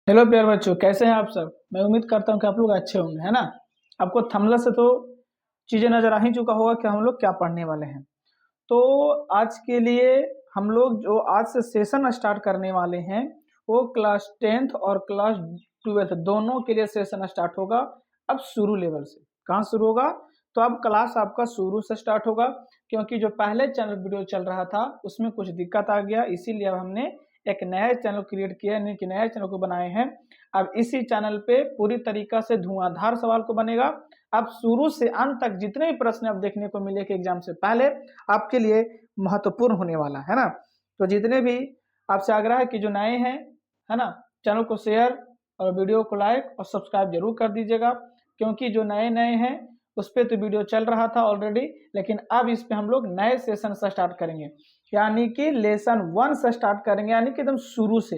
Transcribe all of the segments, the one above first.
Hello प्यारे बच्चों, कैसे हैं आप सब। मैं उम्मीद करता हूं कि आप लोग अच्छे होंगे, है ना। आपको थंबनेल से तो चीजें नजर आ ही चुका होगा कि हम लोग क्या पढ़ने वाले हैं। तो आज के लिए हम लोग जो आज से सेशन स्टार्ट करने वाले हैं वो क्लास 10th और क्लास 12th दोनों के लिए सेशन स्टार्ट होगा। अब शुरू लेवल से कहाँ शुरू होगा, तो अब क्लास आपका शुरू से स्टार्ट होगा, क्योंकि जो पहले चैनल वीडियो चल रहा था उसमें कुछ दिक्कत आ गया, इसीलिए अब हमने एक नया चैनल क्रिएट किया, यानी कि नया चैनल को बनाए हैं। अब इसी चैनल पे पूरी तरीका से धुआंधार सवाल को बनेगा। अब शुरू से अंत तक जितने भी प्रश्न आप देखने को मिले कि एग्जाम से पहले आपके लिए महत्वपूर्ण होने वाला है ना। तो जितने भी आपसे आग्रह है कि जो नए हैं, है ना, चैनल को शेयर और वीडियो को लाइक और सब्सक्राइब जरूर कर दीजिएगा, क्योंकि जो नए नए हैं उस पर तो वीडियो चल रहा था ऑलरेडी, लेकिन अब इस पे हम लोग नए सेशन से स्टार्ट करेंगे, यानी कि लेसन 1 से स्टार्ट करेंगे, यानी कि एकदम शुरू से।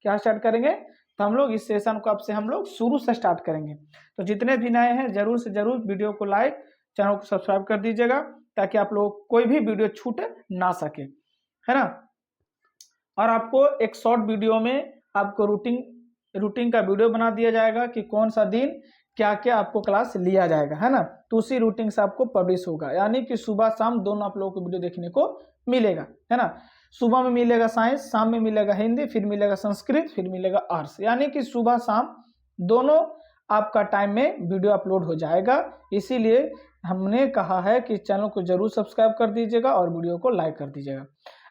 क्या स्टार्ट करेंगे, तो हम लोग इस सेशन को अब से हम लोग शुरू से स्टार्ट करेंगे। तो जितने भी नए हैं जरूर से जरूर वीडियो को लाइक, चैनल को सब्सक्राइब कर दीजिएगा, ताकि आप लोग कोई भी वीडियो छूट ना सके, है ना। और आपको एक शॉर्ट वीडियो में आपको रूटीन का वीडियो बना दिया जाएगा कि कौन सा दिन क्या क्या आपको क्लास लिया जाएगा, है ना। तो उसी रूटीन से आपको पब्लिश होगा, यानी कि सुबह शाम दोनों आप लोगों को वीडियो देखने को मिलेगा, है ना। सुबह में मिलेगा साइंस, शाम में मिलेगा हिंदी, फिर मिलेगा संस्कृत, फिर मिलेगा आर्ट्स, यानी कि सुबह शाम दोनों आपका टाइम में वीडियो अपलोड हो जाएगा। इसीलिए हमने कहा है कि चैनल को जरूर सब्सक्राइब कर दीजिएगा और वीडियो को लाइक कर दीजिएगा।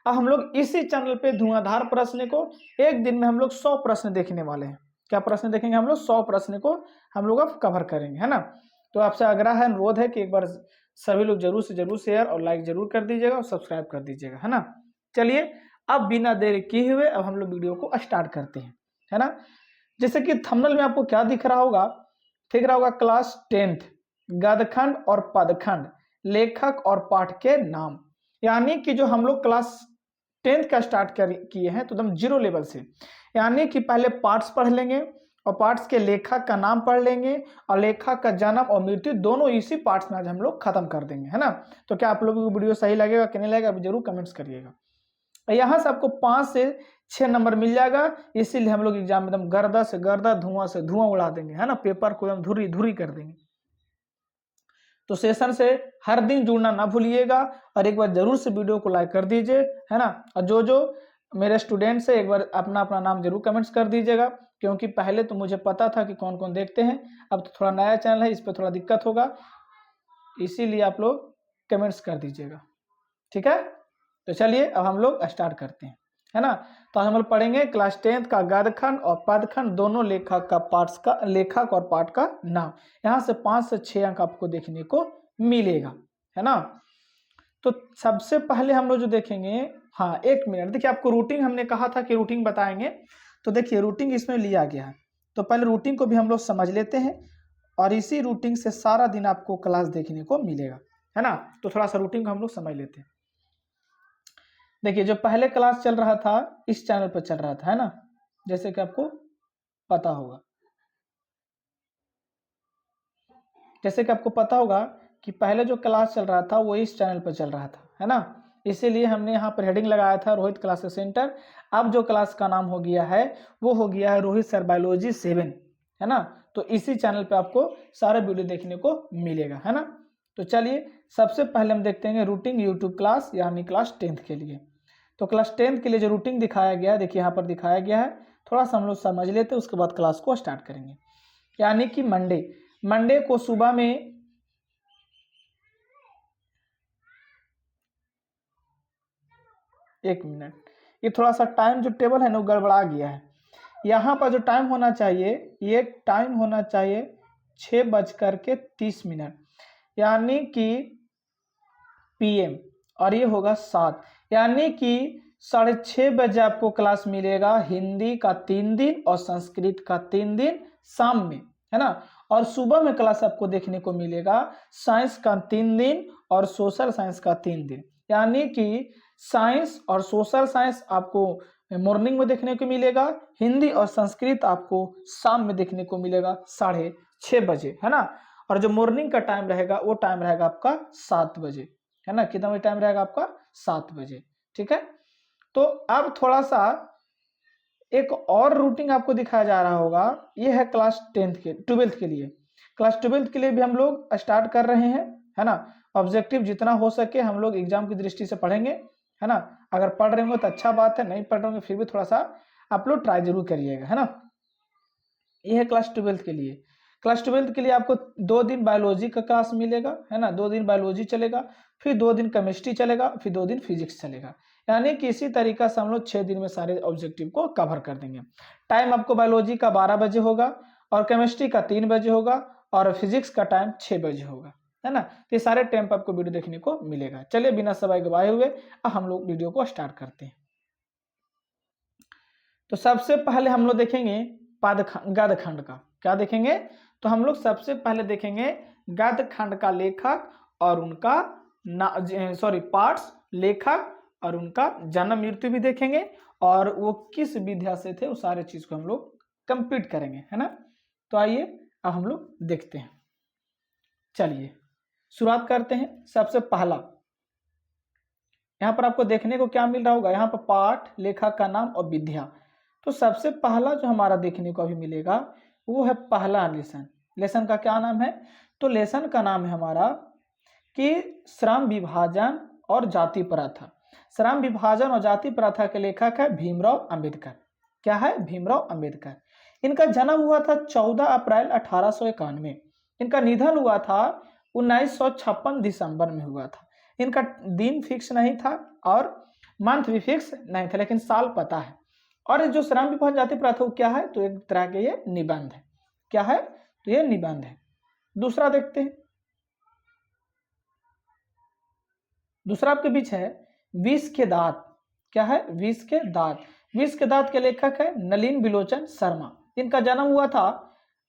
अब हम लोग इसी चैनल पे धुआंधार प्रश्न को एक दिन में हम लोग 100 प्रश्न देखने वाले हैं। क्या प्रश्न देखेंगे हम लोग, 100 प्रश्न को हम लोग अब कवर करेंगे, है ना। तो आपसे आग्रह है, अनुरोध है कि एक बार सभी लोग जरूर से जरूर शेयर और लाइक जरूर कर दीजिएगा और सब्सक्राइब कर दीजिएगा, है ना। चलिए अब बिना देरी किए हुए अब हम लोग वीडियो को स्टार्ट करते हैं, है ना। जैसे कि थंबनेल में आपको क्या दिख रहा होगा, दिख रहा होगा क्लास 10th गदखंड और पदखंड, लेखक और पाठ के नाम। यानी कि जो हम लोग क्लास 10th का स्टार्ट किए हैं तो एकदम जीरो लेवल से, यानी कि पहले पार्ट्स पढ़ लेंगे और पार्ट्स के लेखक का नाम पढ़ लेंगे और लेखक का जन्म और मृत्यु दोनों इसी पार्ट्स में आज हम लोग खत्म कर देंगे, है ना। तो क्या आप लोगों को वीडियो सही लगेगा कि नहीं लगेगा, जरूर कमेंट्स करिएगा। यहाँ से आपको 5 से 6 नंबर मिल जाएगा, इसीलिए हम लोग एग्जाम में एकदम गर्दा से धुआं उड़ा देंगे, है ना, पेपर को एकदम धुरी धुरी कर देंगे। तो सेशन से हर दिन जुड़ना ना भूलिएगा और एक बार जरूर से वीडियो को लाइक कर दीजिए, है ना। और जो जो मेरे स्टूडेंट्स है एक बार अपना अपना नाम जरूर कमेंट्स कर दीजिएगा, क्योंकि पहले तो मुझे पता था कि कौन कौन देखते हैं, अब तो थोड़ा नया चैनल है, इस पर थोड़ा दिक्कत होगा, इसीलिए आप लोग कमेंट्स कर दीजिएगा, ठीक है। तो चलिए अब हम लोग स्टार्ट करते हैं, है ना। तो हम लोग पढ़ेंगे क्लास 10th का गदखंड और पदखंड दोनों लेखक का पार्ट्स का, लेखक और पाठ का नाम। यहाँ से 5 से 6 अंक आपको देखने को मिलेगा, है ना। तो सबसे पहले हम लोग जो देखेंगे, हाँ एक मिनट, देखिए आपको रूटीन हमने कहा था कि रूटीन बताएंगे, तो देखिए रूटीन इसमें लिया गया है। तो पहले रूटीन को भी हम लोग समझ लेते हैं और इसी रूटीन से सारा दिन आपको क्लास देखने को मिलेगा, है ना। तो थोड़ा सा रूटीन को हम लोग समझ लेते हैं। देखिए जो पहले क्लास चल रहा था इस चैनल पर चल रहा था, है ना, जैसे कि आपको पता होगा, जैसे कि आपको पता होगा कि पहले जो क्लास चल रहा था वो इस चैनल पर चल रहा था, है ना। इसीलिए हमने यहाँ पर हेडिंग लगाया था रोहित क्लासेस सेंटर। अब जो क्लास का नाम हो गया है वो हो गया है रोहित सर बायोलॉजी 7, है ना। तो इसी चैनल पे आपको सारे वीडियो देखने को मिलेगा, है ना। तो चलिए सबसे पहले हम देखते हैं रूटीन यूट्यूब क्लास, यानी क्लास 10th के लिए। तो क्लास 10th के लिए जो रूटीन दिखाया गया है, देखिए यहाँ पर दिखाया गया है, थोड़ा सा हम लोग समझ लेते हैं, उसके बाद क्लास को स्टार्ट करेंगे। यानी कि मंडे को सुबह में एक मिनट, ये थोड़ा सा टाइम जो टेबल है ना वो गड़बड़ा गया है। यहाँ पर जो टाइम होना चाहिए, ये टाइम होना चाहिए 6:30, यानी कि PM, और ये होगा 7, यानी कि 6:30 आपको क्लास मिलेगा हिंदी का 3 दिन और संस्कृत का 3 दिन शाम में, है ना। और सुबह में क्लास आपको देखने को मिलेगा साइंस का 3 दिन और सोशल साइंस का 3 दिन, यानी कि साइंस और सोशल साइंस आपको मॉर्निंग में देखने को मिलेगा, हिंदी और संस्कृत आपको शाम में देखने को मिलेगा 6:30 बजे, है ना। और जो मॉर्निंग का टाइम रहेगा वो टाइम रहेगा आपका 7 बजे, है ना। कितना बजे टाइम रहेगा आपका, 7 बजे, ठीक है। तो अब थोड़ा सा एक और रूटीन आपको दिखाया जा रहा होगा, ये है क्लास 12th के लिए। क्लास 12th के लिए भी हम लोग स्टार्ट कर रहे हैं, है ना। ऑब्जेक्टिव जितना हो सके हम लोग एग्जाम की दृष्टि से पढ़ेंगे, है ना। अगर पढ़ रहे होंगे तो अच्छा बात है, नहीं पढ़ रहे होंगे फिर भी थोड़ा सा आप लोग ट्राई जरूर करिएगा, है ना। ये है क्लास 12th के लिए। क्लास 12th के लिए आपको 2 दिन बायोलॉजी का क्लास मिलेगा, है ना। 2 दिन बायोलॉजी चलेगा, फिर 2 दिन केमिस्ट्री चलेगा, फिर 2 दिन फिजिक्स चलेगा। यानी कि इसी तरीका से हम लोग 6 दिन में सारे ऑब्जेक्टिव को कवर कर देंगे। टाइम आपको बायोलॉजी का 12 बजे होगा, और केमिस्ट्री का 3 बजे होगा, और फिजिक्स का टाइम 6 बजे होगा, है ना। तो ये सारे टाइम पर आपको वीडियो देखने को मिलेगा। चलिए बिना समय गवाए हुए अब हम लोग वीडियो को स्टार्ट करते हैं। तो सबसे पहले हम लोग देखेंगे गद्य खंड का। क्या देखेंगे? तो हम लोग सबसे पहले देखेंगे गद्य खंड का लेखक और उनका पार्ट्स, लेखक और उनका जन्म मृत्यु भी देखेंगे, और वो किस विधा से थे, वो सारे चीज को हम लोग कंप्लीट करेंगे, है ना। तो आइए अब हम लोग देखते हैं। चलिए शुरुआत करते हैं। सबसे पहला यहाँ पर आपको देखने को क्या मिल रहा होगा, यहाँ पर पाठ, लेखक का नाम और विधा। तो सबसे पहला जो हमारा देखने को अभी मिलेगा वो है पहला लेसन। लेसन का क्या नाम है? तो लेसन का नाम है हमारा कि श्रम विभाजन और जाति प्रथा। श्रम विभाजन और जाति प्रथा के लेखक है भीमराव अंबेडकर। क्या है? भीमराव अंबेडकर। इनका जन्म हुआ था 14 अप्रैल 1891। इनका निधन हुआ था 1956 दिसंबर में हुआ था। इनका दिन फिक्स नहीं था और मंथ भी फिक्स नहीं था, लेकिन साल पता है। और जो श्रम विभाजन जाति प्रथा क्या है? तो एक तरह के ये निबंध है। क्या है? तो ये निबंध है। दूसरा देखते हैं। दूसरा आपके बीच है विष के दांत। क्या है? विष के दांत। विष के दांत के लेखक है नलिन बिलोचन शर्मा। इनका जन्म हुआ था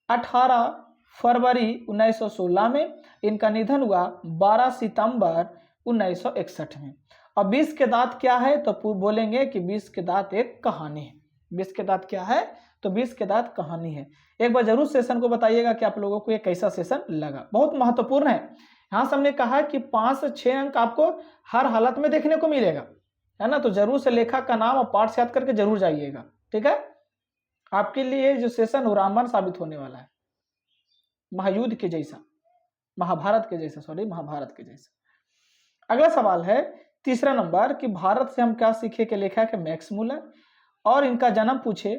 18 फरवरी 1916 में। इनका निधन हुआ 12 सितंबर 1961 में। और विष के दांत क्या है? तो बोलेंगे कि विष के दांत एक कहानी है। विष के दांत क्या है? तो विष के दांत कहानी है। एक बार जरूर सेशन को बताइएगा कि आप लोगों को ये कैसा सेशन लगा। बहुत महत्वपूर्ण है। यहाँ से हमने कहा कि 5 से 6 अंक आपको हर हालत में देखने को मिलेगा, है ना। तो जरूर से लेखक का नाम और पार्ट्स याद करके जरूर जाइएगा, ठीक है। आपके लिए जो सेशन वो रामबाण साबित होने वाला है, महायुद्ध के जैसा, महाभारत के जैसा। अगला सवाल है तीसरा नंबर कि भारत से हम क्या सीखे के लेखक है मैक्स मूलर। और इनका जन्म पूछे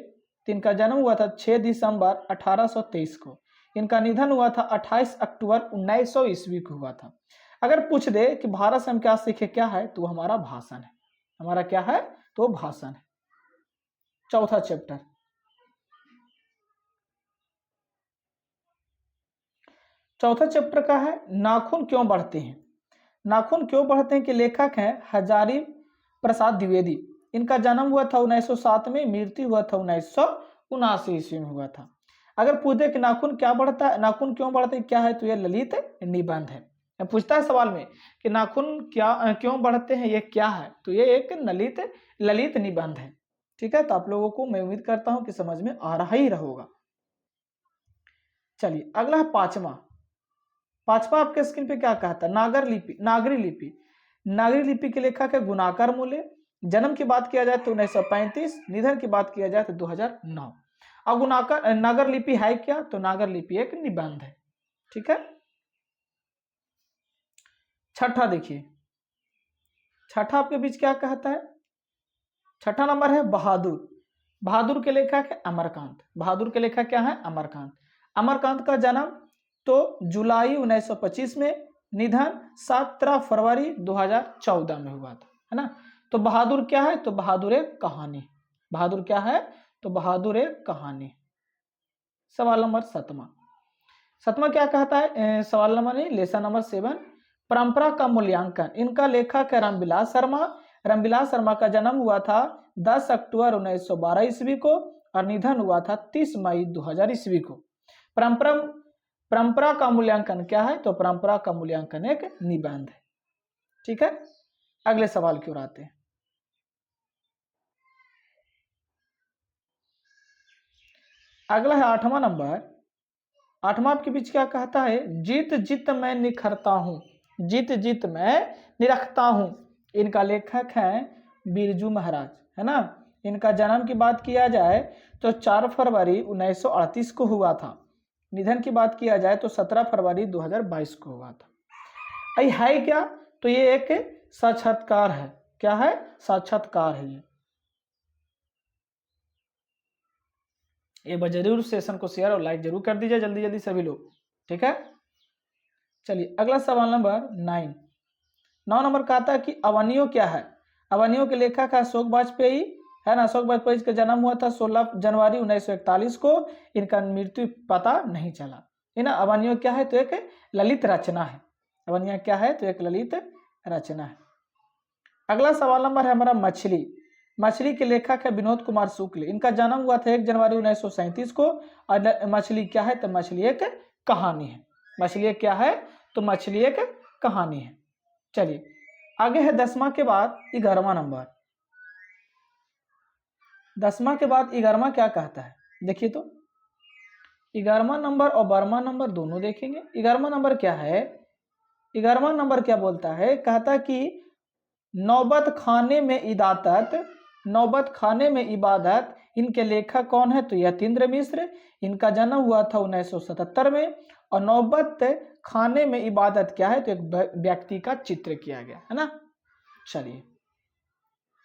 तो इनका जन्म हुआ था 6 दिसंबर 1823 को। इनका निधन हुआ था 28 अक्टूबर 1900 ईस्वी को हुआ था। अगर पूछ दे कि भारत से हम क्या सीखे, क्या है? तो हमारा भाषण है। हमारा क्या है? तो भाषण है। चौथा चैप्टर। चौथा चैप्टर का है नाखून क्यों बढ़ते हैं। नाखून क्यों बढ़ते हैं के लेखक हैं हजारी प्रसाद द्विवेदी। इनका जन्म हुआ था 1907 में, मृत्यु हुआ था 1979 ईस्वी में हुआ था। अगर पूछे कि नाखून क्या बढ़ता है, नाखून क्यों बढ़ते हैं, क्या है? तो यह ललित निबंध है। पूछता है सवाल में कि नाखून क्यों बढ़ते हैं, ये क्या है? तो ये एक ललित निबंध है, ठीक है। तो आप लोगों को मैं उम्मीद करता हूं कि समझ में आ रहा ही रहोगा। चलिए अगला है पांचवा आपके स्क्रीन पे क्या कहता है? नागरी लिपि के लेखक है गुणाकर मूले। जन्म की बात किया जाए तो 1935, निधन की बात किया जाए तो 2009। अब नागर लिपि है क्या? तो नागर लिपि एक निबंध है, ठीक है। छठा देखिए, छठा आपके बीच क्या कहता है? छठा नंबर है बहादुर। बहादुर के लेखक है अमरकांत। बहादुर के लेखक क्या है? अमरकांत। अमरकांत का जन्म तो जुलाई 1925 में, निधन 17 फरवरी 2014 में हुआ था, है ना। तो बहादुर क्या है? तो बहादुर एक कहानी। बहादुर क्या है? तो बहादुर एक कहानी। सवाल नंबर 7वां क्या कहता है? सवाल नंबर नहीं, लेसन नंबर 7, परंपरा का मूल्यांकन। इनका लेखक है रामविलास शर्मा। रामविलास शर्मा का जन्म हुआ था 10 अक्टूबर 1912 ईस्वी को और निधन हुआ था 30 मई 2000 ईस्वी को। परंपरा का मूल्यांकन क्या है? तो परंपरा का मूल्यांकन एक निबंध है, ठीक है। अगले सवाल की ओर आते हैं। अगला है 8वां नंबर। 8वां आपके बीच क्या कहता है? जीत जीत मैं निखरता हूं, जीत जीत मैं निरखता हूं। इनका लेखक है बिरजू महाराज, है ना। इनका जन्म की बात किया जाए तो 4 फरवरी 1938 को हुआ था। निधन की बात किया जाए तो 17 फरवरी 2022 को हुआ था। आई है क्या? तो ये एक साक्षात्कार है। क्या है? साक्षात्कार है ये बार जरूर सेशन को शेयर और लाइक जरूर कर दीजिए जल्दी जल्दी सभी लोग, ठीक है। चलिए अगला सवाल नंबर 9 नंबर का आता है कि अवनियों क्या है। अवनियों के लेखक है अशोक वाजपेयी, है ना। अशोक वाजपेयी का जन्म हुआ था 16 जनवरी 1941 को। इनका मृत्यु पता नहीं चला, है ना। अवनियों क्या है? तो एक ललित रचना है। अवनियां क्या है? तो एक ललित रचना है। अगला सवाल नंबर है हमारा मछली। मछली के लेखक है विनोद कुमार शुक्ल। इनका जन्म हुआ था 1 जनवरी 1937 को। और मछली क्या है? तो मछली एक कहानी है। मछली क्या है? तो मछली एक कहानी है। चलिए आगे है 10वां के बाद 11वां नंबर। 10वां के बाद 11वां क्या कहता है? देखिए तो 11वां नंबर और 12वां नंबर दोनों देखेंगे। 11वां नंबर क्या है? 11वां नंबर क्या बोलता है? कहता कि नौबत खाने में इबादत, नौबत खाने में इबादत। इनके लेखक कौन है? तो यतीन्द्र मिश्र। इनका जन्म हुआ था 1977 में। और नौबत खाने में इबादत क्या है? तो एक व्यक्ति का चित्र किया गया है ना। चलिए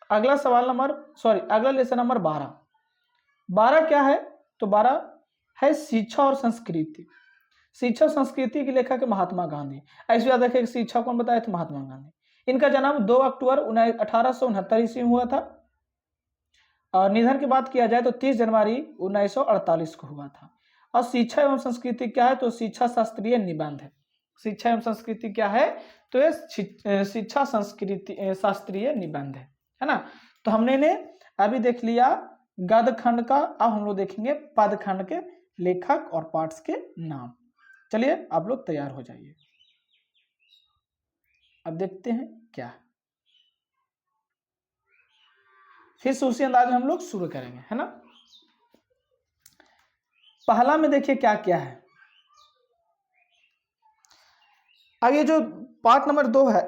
अगला सवाल नंबर अगला लेसन नंबर 12। 12 क्या है? तो 12 है शिक्षा और संस्कृति। शिक्षा संस्कृति के लेखक है महात्मा गांधी। ऐसे याद रखिए शिक्षा कौन बताया? तो महात्मा गांधी। इनका जन्म 2 अक्टूबर 1869 ईस्वी में हुआ था। और निधन की बात किया जाए तो 30 जनवरी 1948 को हुआ था। और शिक्षा एवं संस्कृति क्या है? तो शिक्षा शास्त्रीय निबंध है। शिक्षा एवं संस्कृति क्या है? तो ये शिक्षा संस्कृति शास्त्रीय निबंध है ना। तो हमने ने अभी देख लिया गद्य खंड का। अब हम लोग देखेंगे पद खंड के लेखक और पाठ्य के नाम। चलिए आप लोग तैयार हो जाइए। अब देखते हैं क्या है, फिर से उसी अंदाज में हम लोग शुरू करेंगे, है ना। पहला में देखिए क्या क्या है। आगे जो पार्ट नंबर 2 है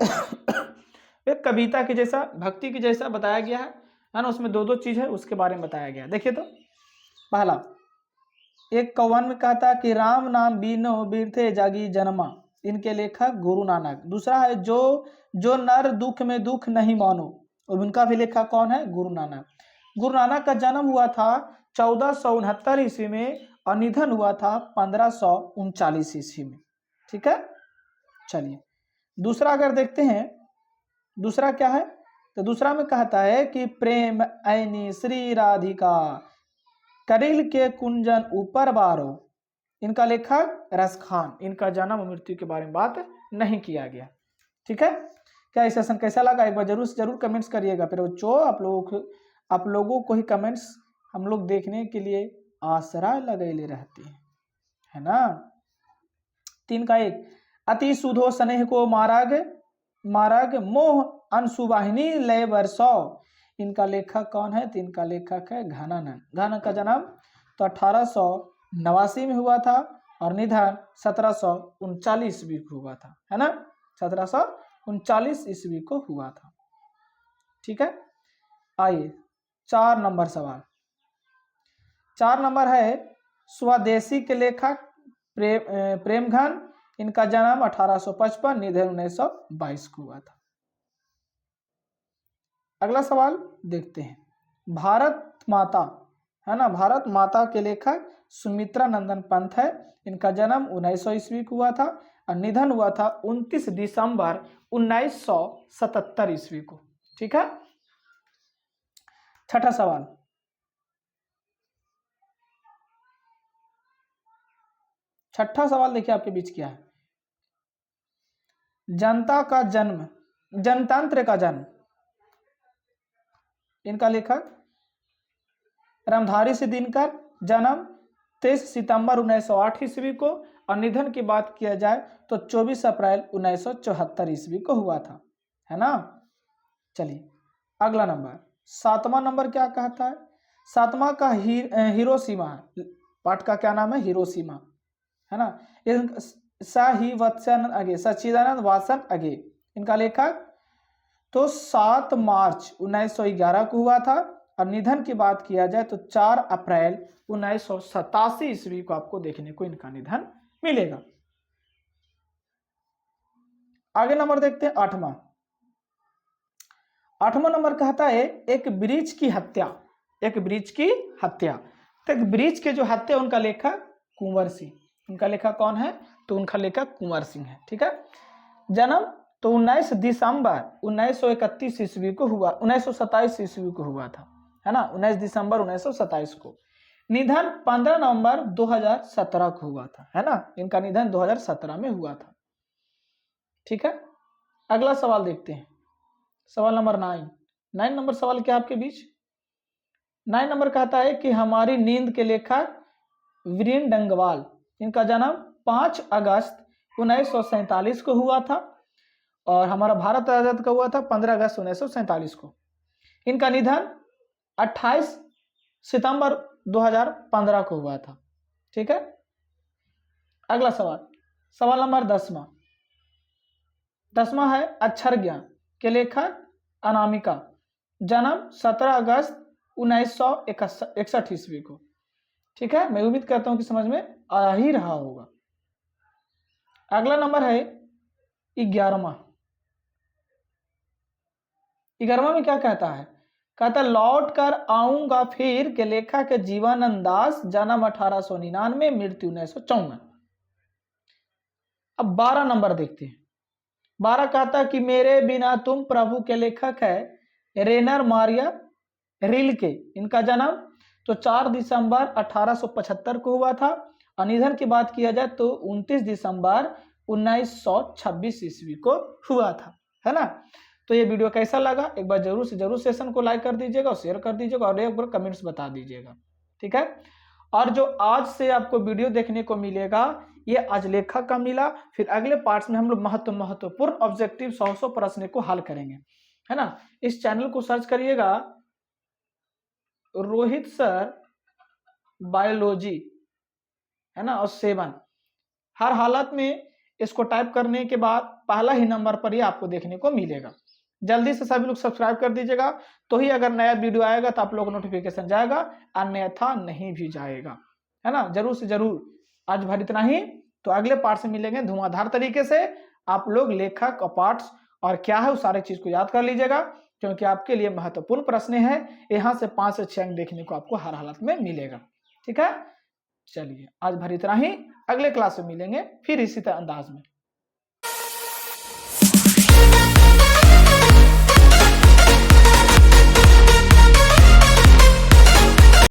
एक कविता के जैसा, भक्ति के जैसा बताया गया है ना। उसमें दो चीज है उसके बारे में बताया गया। देखिए तो पहला एक कौवन में कहता कि राम नाम बीनो बीरथे जागी जन्मा। इनके लेखक गुरु नानक। दूसरा है जो नर दुख में दुख नहीं मानो। और उनका भी लेखक कौन है? गुरु नानक। गुरु नानक का जन्म हुआ था 1469 ईस्वी में और निधन हुआ था 1539 ईस्वी में, ठीक है। चलिए दूसरा अगर देखते हैं, दूसरा क्या है? तो दूसरा में कहता है कि प्रेम ऐनी श्री राधिका करिल के कुंजन ऊपर बारो। इनका लेखक रस खान। इनका जन्म और मृत्यु के बारे में बात नहीं किया गया, ठीक है। क्या ये सेशन कैसा लगा? एक बार जरूर कमेंट्स करिएगा। फिर बच्चों आप लोगों को ही कमेंट्स हम लोग देखने के लिए आसरा लगेले रहते हैं, है ना। 3 का 1 अति सुधो स्नेह को मारग मोह अनसुवाहिनी लय वर्षौ। इनका लेखक कौन है? तो इनका लेखक है घनानंद। घनानंद का जन्म तो 1889 में हुआ था और निधन 1739 ईस्वी को हुआ था, है ना। 1739 ईस्वी को हुआ था, ठीक है। आइए 4 नंबर सवाल। 4 नंबर है स्वदेशी के लेखक प्रेमघन। इनका जन्म 1855, निधन 1922 को हुआ था। अगला सवाल देखते हैं। भारत माता, है ना। भारत माता के लेखक सुमित्रा नंदन पंत है। इनका जन्म 1900 ईस्वी को हुआ था और निधन हुआ था 29 दिसंबर 1977 ईस्वी को, ठीक है। छठा सवाल। छठा सवाल देखिए आपके बीच क्या है। जनता का जन्म, जनतंत्र का जन्म। इनका लेखक रामधारी सिंह दिनकर। जन्म 23 सितंबर 1908 ईस्वी को और निधन की बात किया जाए तो 24 अप्रैल 1974 ईस्वी को हुआ था, है ना। चलिए अगला नंबर 7वां नंबर क्या कहता है? 7वां का हिरोशिमा। पाठ का क्या नाम है? हिरोशिमा, है ना। सच्चिदानंद वासन अगे। इनका लेखक तो 7 मार्च 1911 को हुआ था और निधन की बात किया जाए तो 4 अप्रैल 1987 ईस्वी को आपको देखने को इनका निधन मिलेगा। आगे नंबर देखते हैं 8वां। 8वां नंबर कहता है एक ब्रिज की हत्या। एक ब्रिज की हत्या, तो एक ब्रिज के जो हत्या उनका लेखक कुंवर सिंह। उनका लेखक कौन है? तो उनका लेखक कुंवर सिंह है। ठीक है। जन्म तो 19 दिसंबर 1931 ईस्वी को हुआ, 1927 ईस्वी को हुआ था, है ना, 19 दिसंबर 1927 को। निधन 15 नवंबर 2017 को हुआ था, है ना, इनका निधन 2017 में हुआ था। ठीक है। अगला सवाल देखते हैं, सवाल नंबर 9 नंबर सवाल क्या आपके बीच? 9 नंबर कहता है कि हमारी नींद के लेखक वीरेन डंगवाल। इनका जन्म 5 अगस्त 1947 को हुआ था और हमारा भारत आजाद का हुआ था 15 अगस्त 1947 को। इनका निधन 28 सितंबर 2015 को हुआ था। ठीक है। अगला सवाल, सवाल नंबर 10वां है अक्षर ज्ञान के लेखक अनामिका। जन्म 17 अगस्त 1961 ईस्वी को। ठीक है। मैं उम्मीद करता हूं कि समझ में आ ही रहा होगा। अगला नंबर है 11वां। 11वां में क्या कहता है? कहता है लौट कर आऊंगा फिर के लेखक के जीवानंद दास। जन्म 1899, मृत्यु 1954। अब 12 नंबर देखते हैं। 12 कहता है कि मेरे बिना तुम प्रभु के लेखक है रेनर मारिया रिल्के। इनका जन्म तो 4 दिसंबर 1875 को हुआ था और निधन की बात किया जाए तो 29 दिसंबर 1926 ईस्वी को हुआ था, है ना। तो ये वीडियो कैसा लगा एक बार जरूर से जरूर सेशन को लाइक कर दीजिएगा और शेयर कर दीजिएगा और एक बार कमेंट्स बता दीजिएगा। ठीक है। और जो आज से आपको वीडियो देखने को मिलेगा ये आज लेखक का मिला, फिर अगले पार्ट्स में हम लोग महत्वपूर्ण ऑब्जेक्टिव 100 प्रश्न को हल करेंगे, है ना। इस चैनल को सर्च करिएगा रोहित सर बायोलॉजी, है ना, और 7। हर हालत में इसको टाइप करने के बाद पहला ही नंबर पर ही आपको देखने को मिलेगा। जल्दी से सभी लोग सब्सक्राइब कर दीजिएगा, तो ही अगर नया वीडियो आएगा तो आप लोगों को नोटिफिकेशन जाएगा, अन्यथा नहीं भी जाएगा, है ना। जरूर से जरूर। आज भर इतना ही, तो अगले पार्ट से मिलेंगे धुआंधार तरीके से। आप लोग लेखक और पार्ट्स और क्या है उस सारे चीज को याद कर लीजिएगा, क्योंकि आपके लिए महत्वपूर्ण प्रश्न है। यहाँ से 5 से 6 अंक देखने को आपको हर हालत में मिलेगा। ठीक है। चलिए आज भर इतना ही, अगले क्लास में मिलेंगे फिर इसी तरह अंदाज में।